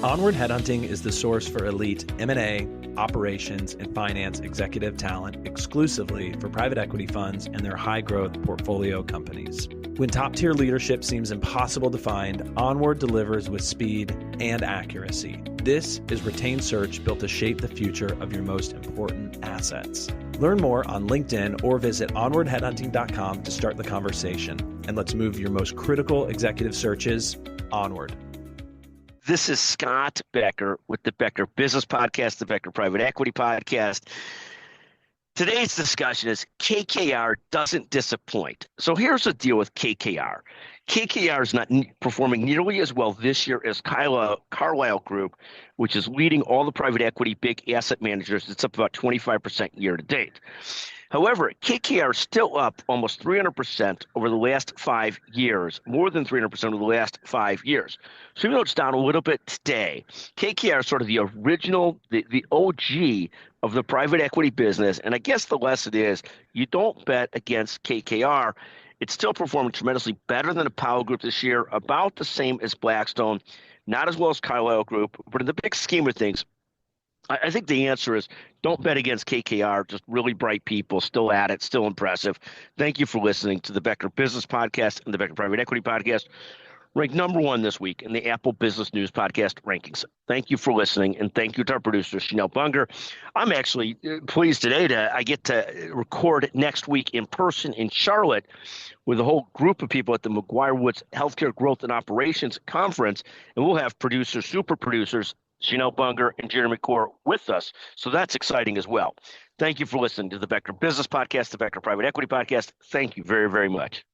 Onward Headhunting is the source for elite M&A, operations, and finance executive talent exclusively for private equity funds and their high-growth portfolio companies. When top-tier leadership seems impossible to find, Onward delivers with speed and accuracy. This is retained search built to shape the future of your most important assets. Learn more on LinkedIn or visit onwardheadhunting.com to start the conversation. And let's move your most critical executive searches onward. This is Scott Becker with the Becker Business Podcast, the Becker Private Equity Podcast. Today's discussion is KKR Doesn't Disappoint. So here's the deal with KKR. KKR is not performing nearly as well this year as Carlyle Group, which is leading all the private equity big asset managers. It's up about 25% year to date. However, KKR is still up almost 300% over the last 5 years, more than 300% over the last 5 years. So even though it's down a little bit today, KKR is sort of the original, the OG of the private equity business. And I guess the lesson is you don't bet against KKR. It's still performing tremendously better than the Powell Group this year, about the same as Blackstone, not as well as Carlyle Group. But in the big scheme of things, I think the answer is don't bet against KKR. Just really bright people, still at it, still impressive. Thank you for listening to the Becker Business Podcast and the Becker Private Equity Podcast, ranked number 1 this week in the Apple Business News Podcast rankings. Thank you for listening, and thank you to our producer, Chanel Bunger. I'm actually pleased today I get to record next week in person in Charlotte with a whole group of people at the McGuire Woods Healthcare Growth and Operations Conference, and we'll have producers, super producers, Chanel Bunger and Jeremy Core with us. So that's exciting as well. Thank you for listening to the Becker Business Podcast, the Becker Private Equity Podcast. Thank you very, very much.